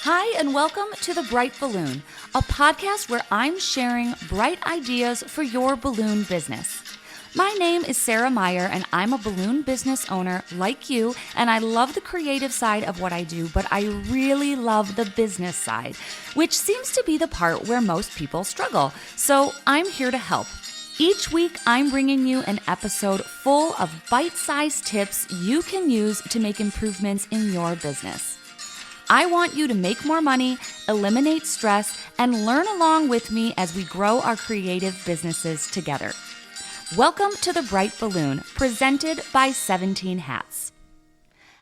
Hi, and welcome to The Bright Balloon, a podcast where I'm sharing bright ideas for your balloon business. My name is Sarah Meyer, and I'm a balloon business owner like you, and I love the creative side of what I do, but I really love the business side, which seems to be the part where most people struggle. So I'm here to help. Each week, I'm bringing you an episode full of bite-sized tips you can use to make improvements in your business. I want you to make more money, eliminate stress, and learn along with me as we grow our creative businesses together. Welcome to The Bright Balloon, presented by 17 Hats.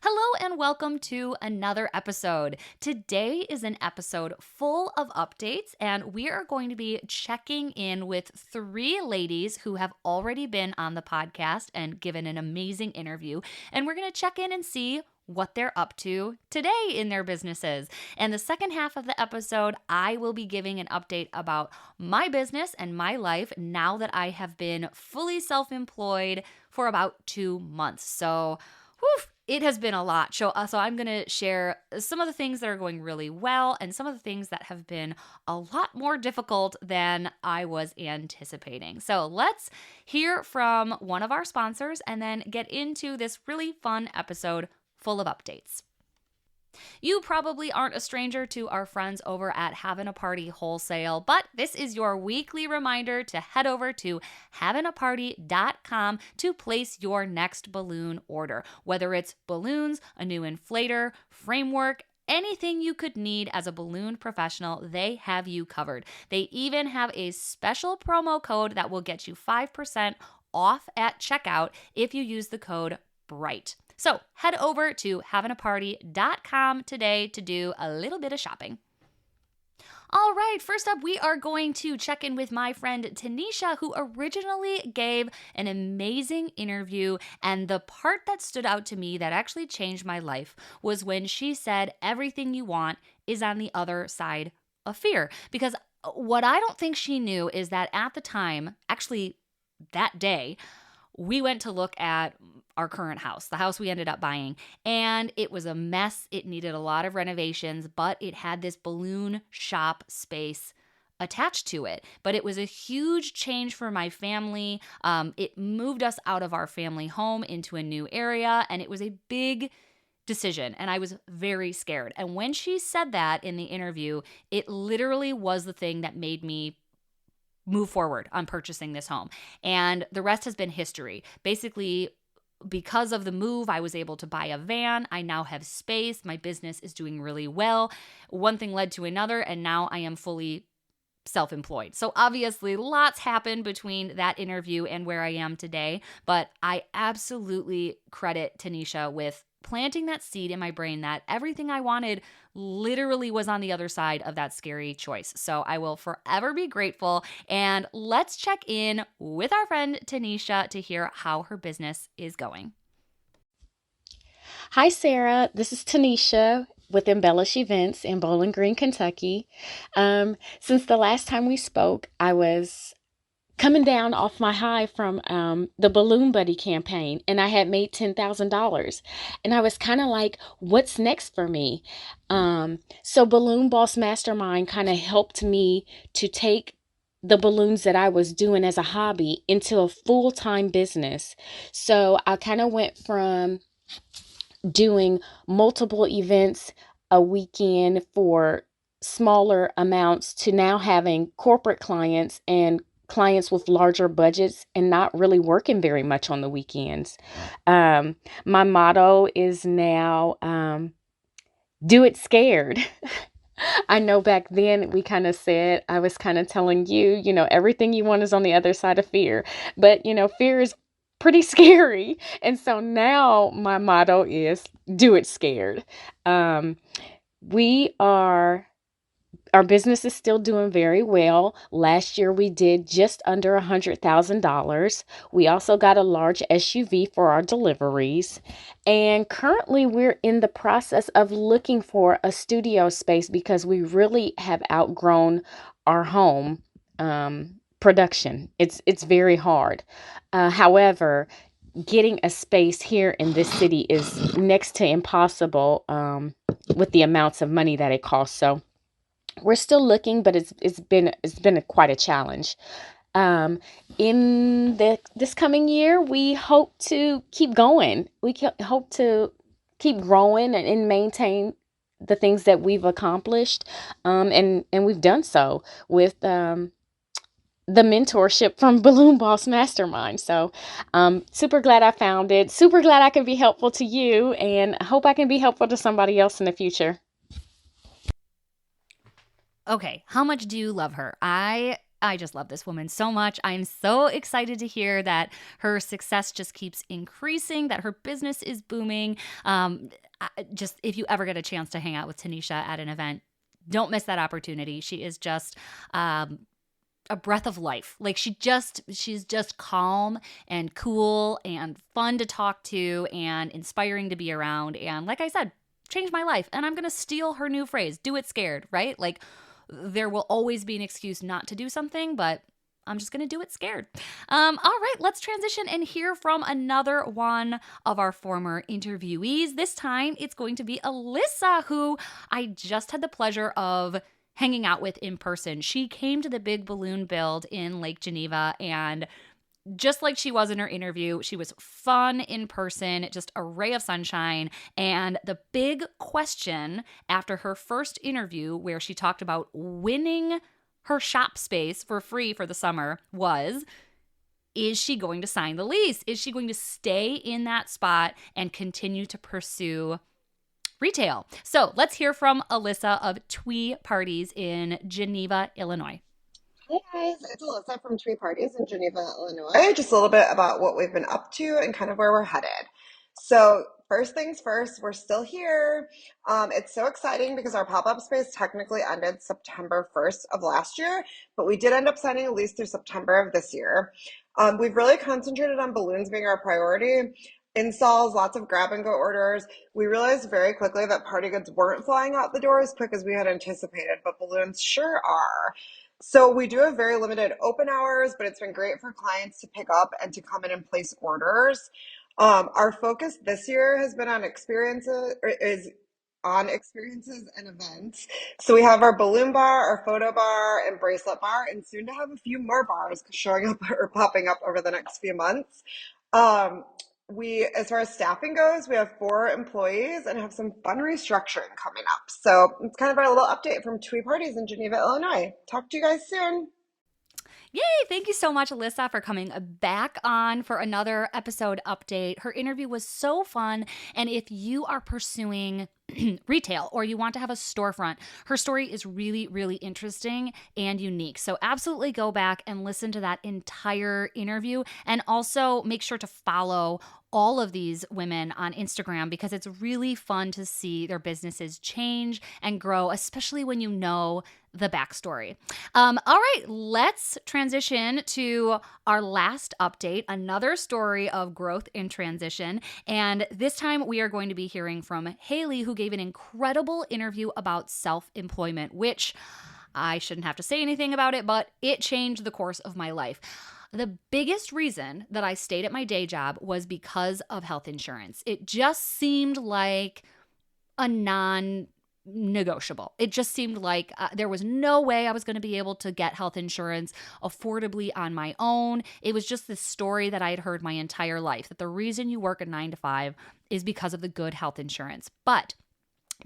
Hello and welcome to another episode. Today is an episode full of updates, and we are going to be checking in with three ladies who have already been on the podcast and given an amazing interview, and we're going to check in and see what they're up to today in their businesses. And the second half of the episode, I will be giving an update about my business and my life now that I have been fully self-employed for about 2 months. So, it has been a lot. So I'm going to share some of the things that are going really well and some of the things that have been a lot more difficult than I was anticipating. So let's hear from one of our sponsors and then get into this really fun episode full of updates. You probably aren't a stranger to our friends over at Having a Party Wholesale, but this is your weekly reminder to head over to havingaparty.com to place your next balloon order. Whether it's balloons, a new inflator, framework, anything you could need as a balloon professional, they have you covered. They even have a special promo code that will get you 5% off at checkout if you use the code BRIGHT. So head over to havingaparty.com today to do a little bit of shopping. All right, first up, we are going to check in with my friend Tinesha, who originally gave an amazing interview. And the part that stood out to me that actually changed my life was when she said, everything you want is on the other side of fear. Because what I don't think she knew is that at the time, actually that day, we went to look at our current house, the house we ended up buying, and it was a mess. It needed a lot of renovations, but it had this balloon shop space attached to it. But it was a huge change for my family. It moved us out of our family home into a new area, and it was a big decision, and I was very scared. And when she said that in the interview, it literally was the thing that made me move forward on purchasing this home. And the rest has been history. Basically, because of the move, I was able to buy a van. I now have space. My business is doing really well. One thing led to another, and now I am fully self-employed. So obviously, lots happened between that interview and where I am today, but I absolutely credit Tinesha with planting that seed in my brain that everything I wanted literally was on the other side of that scary choice. So I will forever be grateful. And let's check in with our friend Tinesha to hear how her business is going. Hi, Sarah. This is Tinesha with Embellish Events in Bowling Green, Kentucky. Since the last time we spoke, I was coming down off my high from the Balloon Buddy campaign, and I had made $10,000. And I was kind of like, what's next for me? So Balloon Boss Mastermind kind of helped me to take the balloons that I was doing as a hobby into a full-time business. So I kind of went from doing multiple events a weekend for smaller amounts to now having corporate clients and clients with larger budgets and not really working very much on the weekends. My motto is now do it scared. I know back then we kind of said, I was kind of telling you, everything you want is on the other side of fear. But, fear is pretty scary. And so now my motto is do it scared. Our business is still doing very well. Last year we did just under $100,000. We also got a large SUV for our deliveries. And currently we're in the process of looking for a studio space because we really have outgrown our home production. It's very hard. However, getting a space here in this city is next to impossible. with the amounts of money that it costs. So we're still looking, but it's been quite a challenge. Um, in this coming year, we hope to keep going. Hope to keep growing and maintain the things that we've accomplished, and we've done so with the mentorship from Balloon Boss Mastermind. So, super glad I found it. Super glad I can be helpful to you, and I hope I can be helpful to somebody else in the future. Okay, how much do you love her? I just love this woman so much. I'm so excited to hear that her success just keeps increasing, that her business is booming. Just if you ever get a chance to hang out with Tanisha at an event, don't miss that opportunity. She is just a breath of life. Like she's just calm and cool and fun to talk to and inspiring to be around. And like I said, changed my life. And I'm going to steal her new phrase, do it scared, right? Like there will always be an excuse not to do something, but I'm just going to do it scared. All right, let's transition and hear from another one of our former interviewees. This time it's going to be Alissa, who I just had the pleasure of hanging out with in person. She came to the Big Balloon Build in Lake Geneva, and just like she was in her interview, she was fun in person, just a ray of sunshine. And the big question after her first interview, where she talked about winning her shop space for free for the summer, was, is she going to sign the lease? Is she going to stay in that spot and continue to pursue retail? So let's hear from Alissa of Twee Parties in Geneva, Illinois. Hey guys, it's Alyssa from Tree Parties in Geneva, Illinois. Just a little bit about what we've been up to and kind of where we're headed. So, first things first, we're still here. It's so exciting because our pop up space technically ended September 1st of last year, but we did end up signing a lease through September of this year. We've really concentrated on balloons being our priority. Installs, lots of grab and go orders. We realized very quickly that party goods weren't flying out the door as quick as we had anticipated, but balloons sure are. So we do have very limited open hours, but it's been great for clients to pick up and to come in and place orders. Our focus this year has been on experiences, or is on experiences and events. So we have our balloon bar, our photo bar, and bracelet bar, and soon to have a few more bars showing up or popping up over the next few months. Um, as far as staffing goes, we have 4 employees and have some fun restructuring coming up. So it's kind of our little update from Twee Parties in Geneva, Illinois. Talk to you guys soon. Yay! Thank you so much, Alyssa, for coming back on for another episode update. Her interview was so fun. And if you are pursuing retail or you want to have a storefront, her story is really, really interesting and unique. So absolutely go back and listen to that entire interview. And also make sure to follow all of these women on Instagram because it's really fun to see their businesses change and grow, especially when you know the backstory. All right, let's transition to our last update, another story of growth and transition. And this time we are going to be hearing from Haley, who gave an incredible interview about self-employment, which I shouldn't have to say anything about it, but it changed the course of my life. The biggest reason that I stayed at my day job was because of health insurance. It just seemed like a non-negotiable. It just seemed like there was no way I was going to be able to get health insurance affordably on my own. It was just this story that I had heard my entire life, that the reason you work a 9 to 5 is because of the good health insurance. But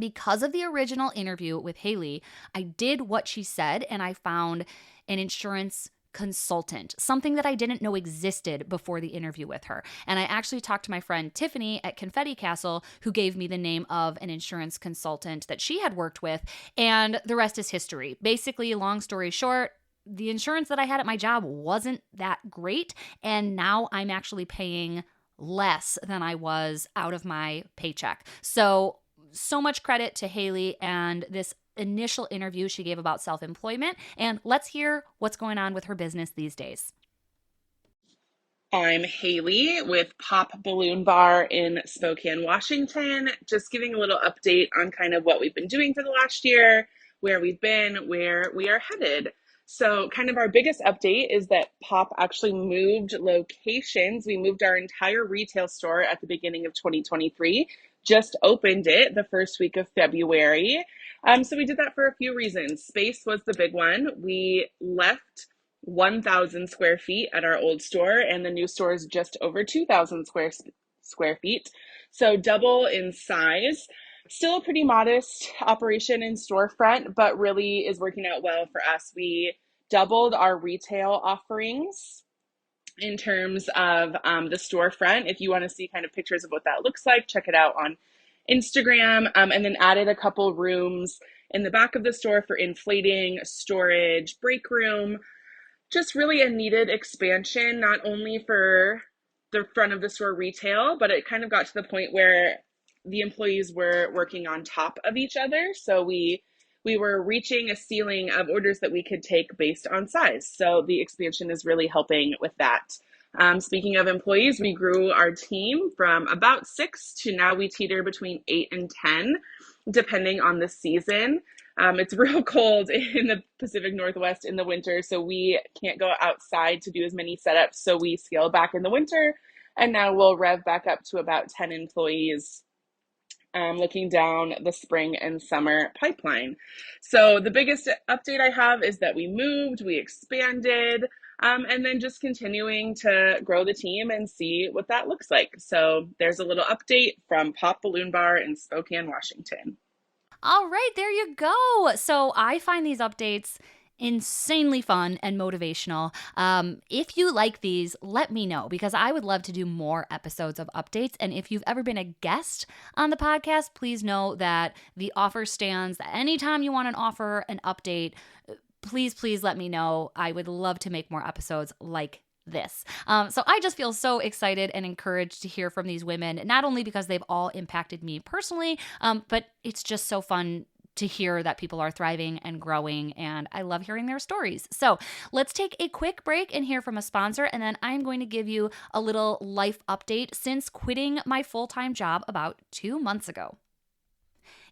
because of the original interview with Haley, I did what she said and I found an insurance consultant, something that I didn't know existed before the interview with her. And I actually talked to my friend Tiffany at Confetti Castle, who gave me the name of an insurance consultant that she had worked with, and the rest is history. Basically, long story short, the insurance that I had at my job wasn't that great, and now I'm actually paying less than I was out of my paycheck. So much credit to Haley and this initial interview she gave about self-employment. And let's hear what's going on with her business these days. I'm Haley with Pop Balloon Bar in Spokane, Washington. Just giving a little update on kind of what we've been doing for the last year, where we've been, where we are headed. So kind of our biggest update is that Pop actually moved locations. We moved our entire retail store at the beginning of 2023 just opened it the first week of February. So we did that for a few reasons. Space was the big one. We left 1,000 square feet at our old store, and the new store is just over 2,000 square feet. So double in size. Still a pretty modest operation in storefront, but really is working out well for us. We doubled our retail offerings in terms of the storefront. If you want to see kind of pictures of what that looks like, check it out on Instagram, and then added a couple rooms in the back of the store for inflating, storage, break room, just really a needed expansion, not only for the front of the store retail, but it kind of got to the point where the employees were working on top of each other. So we were reaching a ceiling of orders that we could take based on size. So the expansion is really helping with that. Speaking of employees, we grew our team from about 6 to now we teeter between 8 and 10, depending on the season. It's real cold in the Pacific Northwest in the winter, so we can't go outside to do as many setups. So we scale back in the winter, and now we'll rev back up to about 10 employees, looking down the spring and summer pipeline. So the biggest update I have is that we moved, we expanded, and then just continuing to grow the team and see what that looks like. So there's a little update from Pop Balloon Bar in Spokane, Washington. All right, there you go. So I find these updates insanely fun and motivational. If you like these, let me know, because I would love to do more episodes of updates. And if you've ever been a guest on the podcast, please know that the offer stands. Anytime you want an offer, an update, please let me know. I would love to make more episodes like this. So I just feel so excited and encouraged to hear from these women, not only because they've all impacted me personally, but it's just so fun to hear that people are thriving and growing, and I love hearing their stories. So let's take a quick break and hear from a sponsor, and then I'm going to give you a little life update since quitting my full-time job about 2 months ago.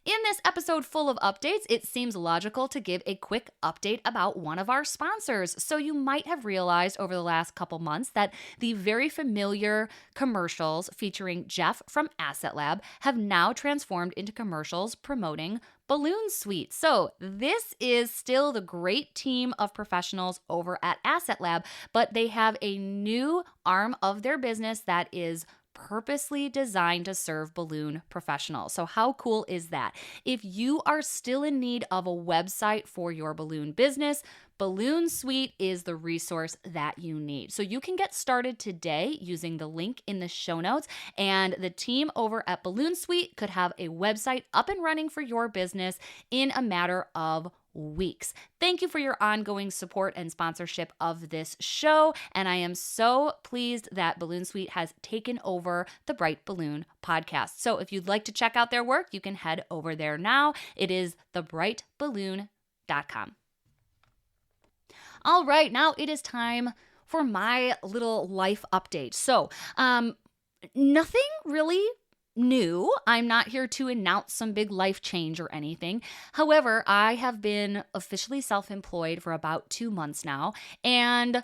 In this episode full of updates, it seems logical to give a quick update about one of our sponsors. So you might have realized over the last couple months that the very familiar commercials featuring Jeff from Asset Lab have now transformed into commercials promoting Balloon Suite. So this is still the great team of professionals over at Asset Lab, but they have a new arm of their business that is purposely designed to serve balloon professionals. So how cool is that? If you are still in need of a website for your balloon business, Balloon Suite is the resource that you need. So you can get started today using the link in the show notes, and the team over at Balloon Suite could have a website up and running for your business in a matter of weeks. Thank you for your ongoing support and sponsorship of this show, and I am so pleased that Balloon Suite has taken over the Bright Balloon podcast. So if you'd like to check out their work, you can head over there now. It is thebrightballoon.com. All right, now it is time for my little life update. So, nothing really new. I'm not here to announce some big life change or anything. However, I have been officially self-employed for about 2 months now, and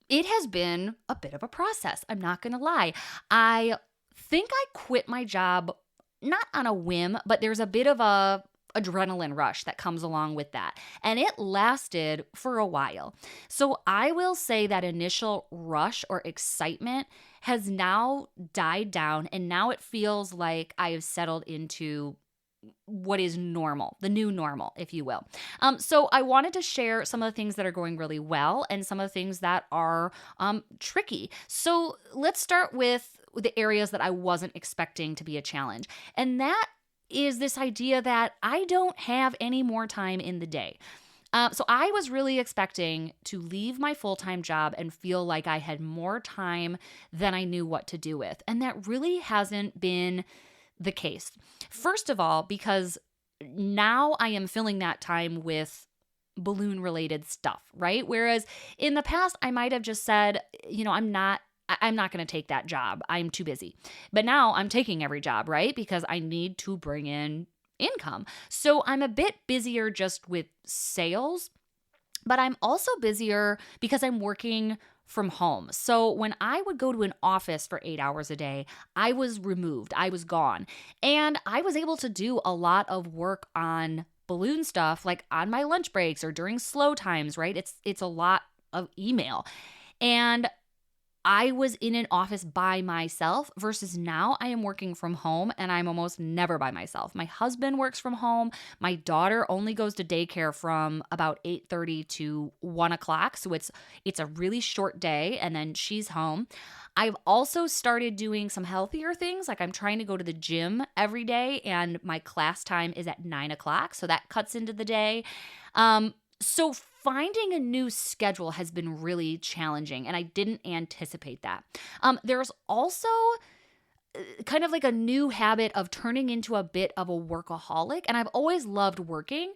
it has been a bit of a process. I'm not going to lie. I think I quit my job not on a whim, but there's a bit of a adrenaline rush that comes along with that. And it lasted for a while. So I will say that initial rush or excitement has now died down, and now it feels like I have settled into what is normal, the new normal, if you will. So I wanted to share some of the things that are going really well and some of the things that are tricky. So let's start with the areas that I wasn't expecting to be a challenge. And that is this idea that I don't have any more time in the day. So I was really expecting to leave my full-time job and feel like I had more time than I knew what to do with. And that really hasn't been the case. First of all, because now I am filling that time with balloon-related stuff, right? Whereas in the past, I might have just said, I'm not going to take that job. I'm too busy. But now I'm taking every job, right? Because I need to bring in income. So I'm a bit busier just with sales, but I'm also busier because I'm working from home. So when I would go to an office for 8 hours a day, I was removed, I was gone. And I was able to do a lot of work on balloon stuff like on my lunch breaks or during slow times, right? It's a lot of email. And I was in an office by myself versus now I am working from home and I'm almost never by myself. My husband works from home. My daughter only goes to daycare from about 8:30 to 1 o'clock. So it's a really short day and then she's home. I've also started doing some healthier things. Like I'm trying to go to the gym every day and my class time is at 9 o'clock. So that cuts into the day. So finding a new schedule has been really challenging, and I didn't anticipate that. There's also kind of like a new habit of turning into a bit of a workaholic, and I've always loved working,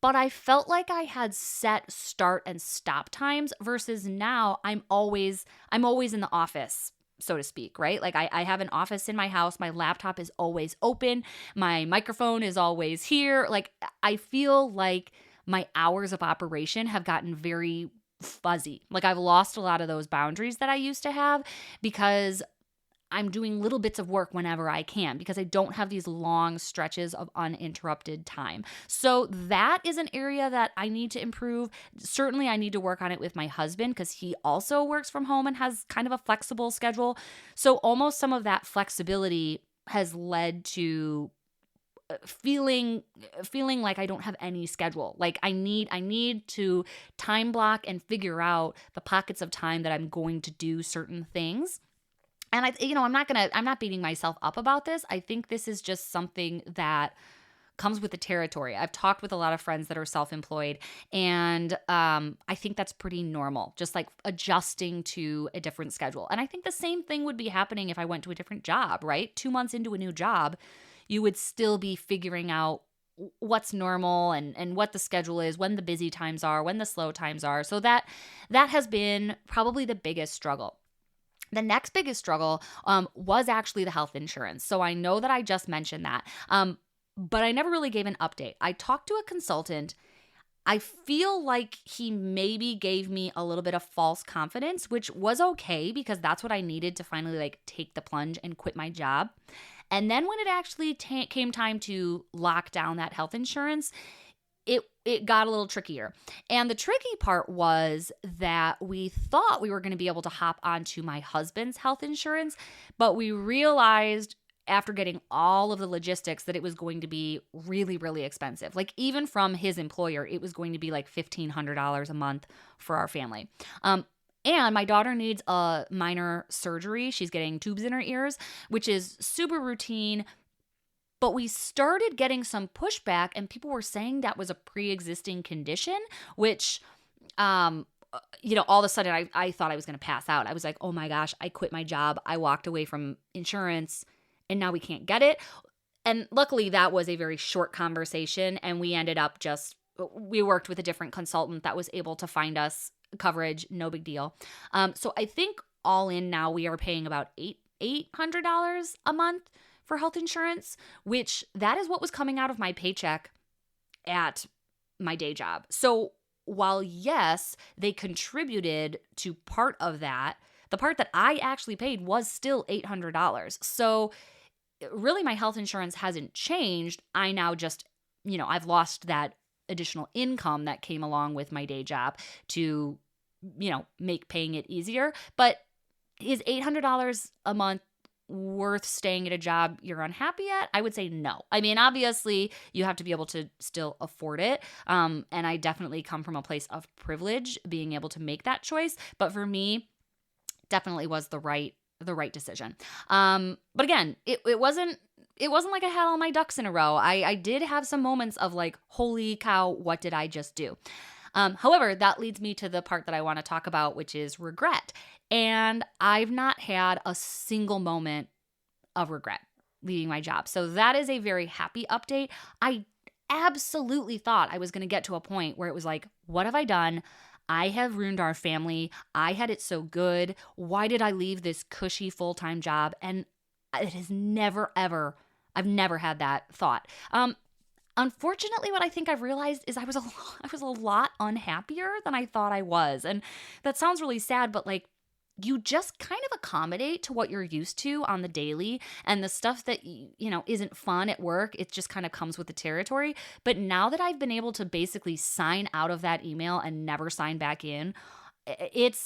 but I felt like I had set start and stop times versus now I'm always in the office, so to speak, right? Like I have an office in my house. My laptop is always open. My microphone is always here. Like I feel like my hours of operation have gotten very fuzzy. Like I've lost a lot of those boundaries that I used to have because I'm doing little bits of work whenever I can because I don't have these long stretches of uninterrupted time. So that is an area that I need to improve. Certainly I need to work on it with my husband because he also works from home and has kind of a flexible schedule. So almost some of that flexibility has led to feeling like I don't have any schedule. Like I need to time block and figure out the pockets of time that I'm going to do certain things. And I'm not beating myself up about this. I think this is just something that comes with the territory. I've talked with a lot of friends that are self-employed, and I think that's pretty normal, just like adjusting to a different schedule. And I think the same thing would be happening if I went to a different job, right? 2 months into a new job, you would still be figuring out what's normal and what the schedule is, when the busy times are, when the slow times are. So that has been probably the biggest struggle. The next biggest struggle was actually the health insurance. So I know that I just mentioned that, but I never really gave an update. I talked to a consultant. I feel like he maybe gave me a little bit of false confidence, which was okay because that's what I needed to finally like take the plunge and quit my job. And then when it actually came time to lock down that health insurance, it got a little trickier. And the tricky part was that we thought we were going to be able to hop onto my husband's health insurance, but we realized after getting all of the logistics that it was going to be really, really expensive. Like even from his employer, it was going to be like $1,500 a month for our family. And my daughter needs a minor surgery. She's getting tubes in her ears, which is super routine. But we started getting some pushback and people were saying that was a pre-existing condition, which, all of a sudden I thought I was going to pass out. I was like, oh my gosh, I quit my job. I walked away from insurance and now we can't get it. And luckily that was a very short conversation. And we ended up we worked with a different consultant that was able to find us coverage. No big deal. So I think all in now we are paying about $800 a month for health insurance, which that is what was coming out of my paycheck at my day job. So while yes, they contributed to part of that, the part that I actually paid was still $800. So really my health insurance hasn't changed. I now just, I've lost that additional income that came along with my day job to, make paying it easier. But is $800 a month worth staying at a job you're unhappy at? I would say no. I mean, obviously, you have to be able to still afford it. And I definitely come from a place of privilege being able to make that choice. But for me, definitely was the right decision. But again, it wasn't like I had all my ducks in a row. I did have some moments of like, holy cow, what did I just do? However, that leads me to the part that I want to talk about, which is regret. And I've not had a single moment of regret leaving my job. So that is a very happy update. I absolutely thought I was going to get to a point where it was like, what have I done? I have ruined our family. I had it so good. Why did I leave this cushy full-time job? And it has never, ever, I've never had that thought. Unfortunately, what I think I've realized is I was a lot unhappier than I thought I was. And that sounds really sad, but like you just kind of accommodate to what you're used to on the daily, and the stuff that isn't fun at work, it just kind of comes with the territory. But now that I've been able to basically sign out of that email and never sign back in, it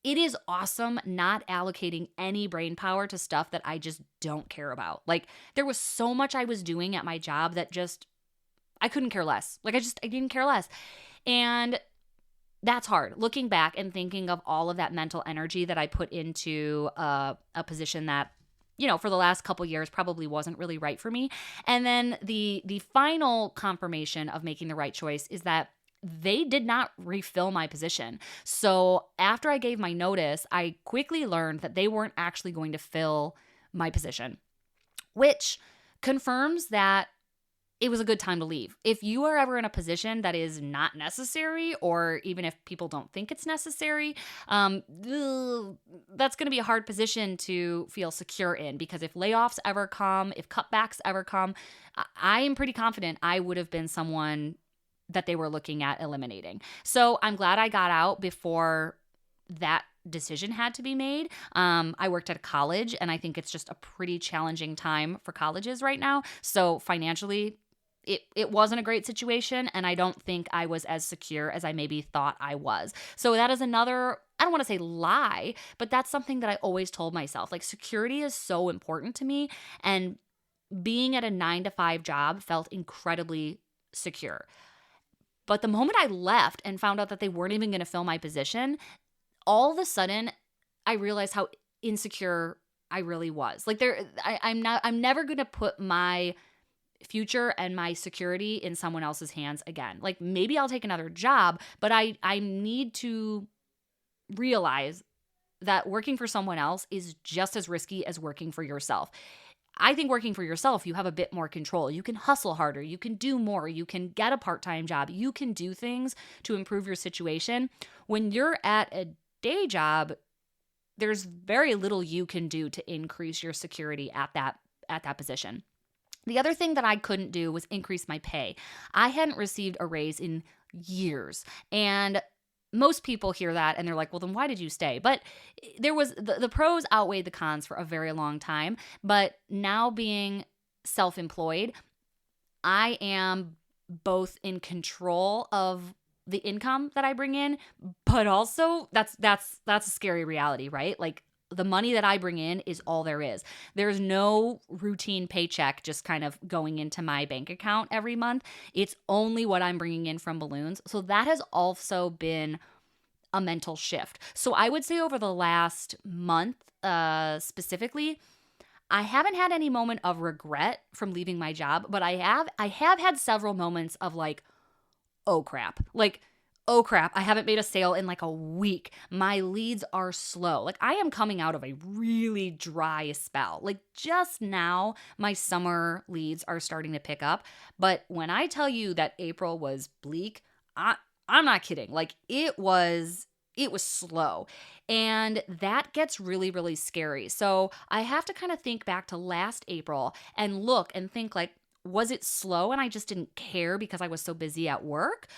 is awesome not allocating any brain power to stuff that I just don't care about. Like there was so much I was doing at my job that just I couldn't care less. Like I didn't care less. And that's hard. Looking back and thinking of all of that mental energy that I put into a position that, for the last couple years probably wasn't really right for me. And then the final confirmation of making the right choice is that they did not refill my position. So after I gave my notice, I quickly learned that they weren't actually going to fill my position, which confirms that it was a good time to leave. If you are ever in a position that is not necessary, or even if people don't think it's necessary, that's going to be a hard position to feel secure in, because if layoffs ever come, if cutbacks ever come, I am pretty confident I would have been someone that they were looking at eliminating. So I'm glad I got out before that decision had to be made. I worked at a college, and I think it's just a pretty challenging time for colleges right now. So financially, it wasn't a great situation, and I don't think I was as secure as I maybe thought I was. So that is another, I don't want to say lie, but that's something that I always told myself. Like, security is so important to me, and being at a 9-to-5 job felt incredibly secure. But the moment I left and found out that they weren't even going to fill my position, all of a sudden I realized how insecure I really was. Like I'm never going to put my future and my security in someone else's hands again. Like maybe I'll take another job, but I need to realize that working for someone else is just as risky as working for yourself. I think working for yourself, you have a bit more control. You can hustle harder. You can do more. You can get a part-time job. You can do things to improve your situation. When you're at a day job, there's very little you can do to increase your security at that position. The other thing that I couldn't do was increase my pay. I hadn't received a raise in years, and most people hear that and they're like, well, then why did you stay? But there was the pros outweighed the cons for a very long time. But now being self-employed, I am both in control of the income that I bring in, but also that's a scary reality, right? Like the money that I bring in is all there is. There's no routine paycheck just kind of going into my bank account every month. It's only what I'm bringing in from balloons. So that has also been a mental shift. So I would say over the last month specifically, I haven't had any moment of regret from leaving my job, but I have had several moments of like, oh crap. Like, oh crap, I haven't made a sale in like a week. My leads are slow. Like I am coming out of a really dry spell. Like just now, my summer leads are starting to pick up. But when I tell you that April was bleak, I'm not kidding. Like it was slow. And that gets really, really scary. So I have to kind of think back to last April and look and think like, was it slow and I just didn't care because I was so busy at work?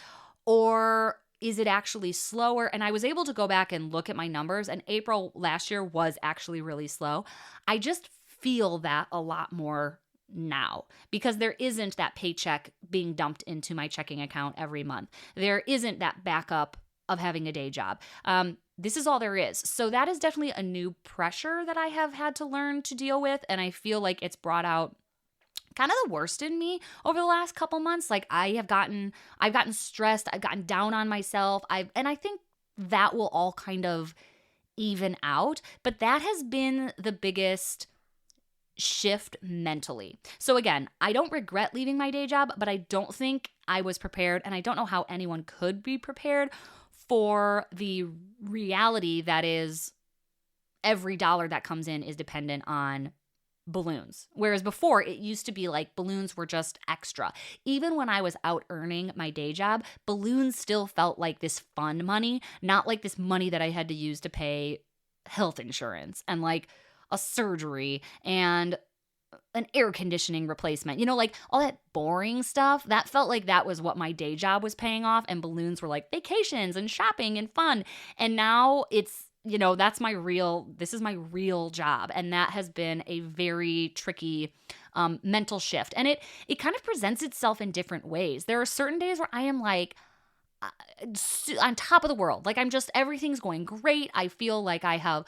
Or is it actually slower? And I was able to go back and look at my numbers, and April last year was actually really slow. I just feel that a lot more now because there isn't that paycheck being dumped into my checking account every month. There isn't that backup of having a day job. This is all there is. So that is definitely a new pressure that I have had to learn to deal with, and I feel like it's brought out kind of the worst in me over the last couple months. Like I've gotten stressed, I've gotten down on myself. And I think that will all kind of even out, but that has been the biggest shift mentally. So again, I don't regret leaving my day job, but I don't think I was prepared, and I don't know how anyone could be prepared for the reality that is every dollar that comes in is dependent on balloons. Whereas before, it used to be like balloons were just extra. Even when I was out earning my day job, balloons still felt like this fun money, not like this money that I had to use to pay health insurance and like a surgery and an air conditioning replacement, like all that boring stuff. That felt like that was what my day job was paying off. And balloons were like vacations and shopping and fun. And now it's, this is my real job. And that has been a very tricky mental shift. And it kind of presents itself in different ways. There are certain days where I am like, on top of the world. Like everything's going great. I feel like I have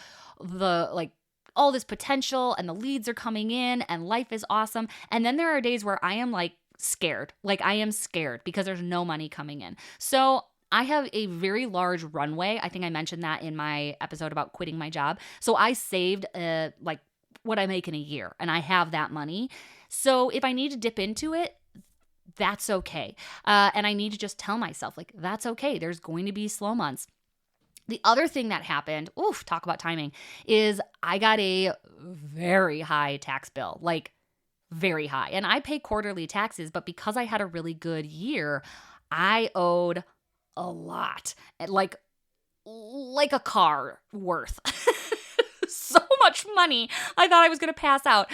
all this potential and the leads are coming in and life is awesome. And then there are days where I am like scared. Like I am scared because there's no money coming in. So I have a very large runway. I think I mentioned that in my episode about quitting my job. So I saved like what I make in a year and I have that money. So if I need to dip into it, that's okay. And I need to just tell myself like, that's okay. There's going to be slow months. The other thing that happened, talk about timing, is I got a very high tax bill, like very high. And I pay quarterly taxes, but because I had a really good year, I owed a lot, like a car worth. So much money. I thought I was going to pass out.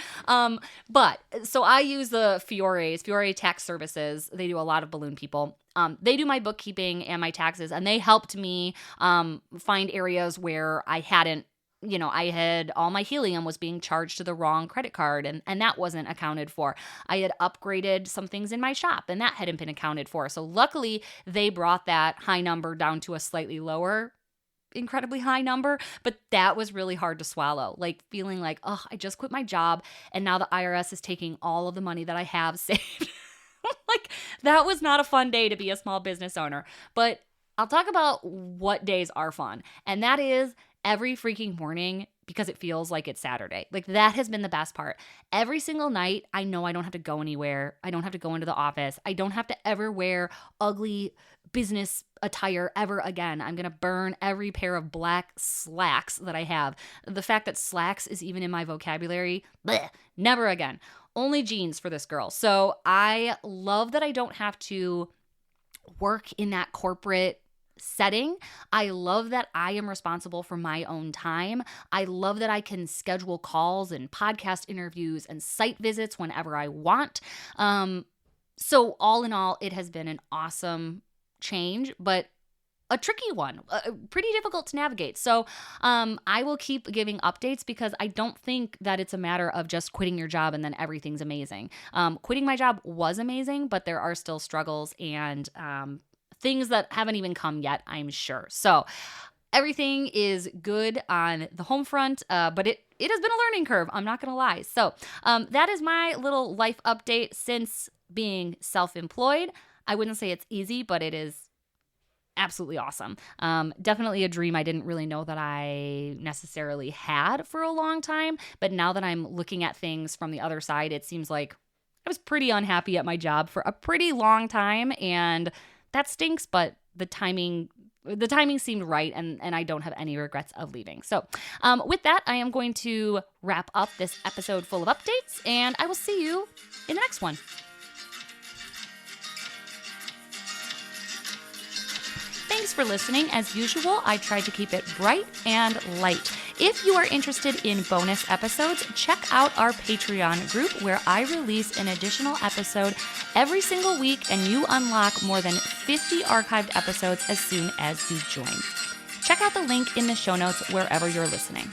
But so I use the Fiore Tax Services. They do a lot of balloon people. They do my bookkeeping and my taxes, and they helped me find areas where I hadn't, I had all my helium was being charged to the wrong credit card, and that wasn't accounted for. I had upgraded some things in my shop, and that hadn't been accounted for. So luckily, they brought that high number down to a slightly lower, incredibly high number, but that was really hard to swallow. Like feeling like, I just quit my job and now the IRS is taking all of the money that I have saved. Like that was not a fun day to be a small business owner. But I'll talk about what days are fun. And that is every freaking morning because it feels like it's Saturday. Like that has been the best part. Every single night, I know I don't have to go anywhere. I don't have to go into the office. I don't have to ever wear ugly business attire ever again. I'm going to burn every pair of black slacks that I have. The fact that slacks is even in my vocabulary, bleh, never again. Only jeans for this girl. So I love that I don't have to work in that corporate setting. I love that I am responsible for my own time. I love that I can schedule calls and podcast interviews and site visits whenever I want. So all in all, it has been an awesome change, but a tricky one, pretty difficult to navigate. So I will keep giving updates because I don't think that it's a matter of just quitting your job and then everything's amazing. Quitting my job was amazing, but there are still struggles and things that haven't even come yet, I'm sure. So everything is good on the home front, but it has been a learning curve. I'm not going to lie. So that is my little life update since being self-employed. I wouldn't say it's easy, but it is absolutely awesome. Definitely a dream I didn't really know that I necessarily had for a long time. But now that I'm looking at things from the other side, it seems like I was pretty unhappy at my job for a pretty long time. And that stinks, but the timing seemed right, and I don't have any regrets of leaving. So with that, I am going to wrap up this episode full of updates, and I will see you in the next one. Thanks for listening. As usual, I tried to keep it bright and light. If you are interested in bonus episodes, check out our Patreon group where I release an additional episode every single week and you unlock more than 50 archived episodes as soon as you join. Check out the link in the show notes wherever you're listening.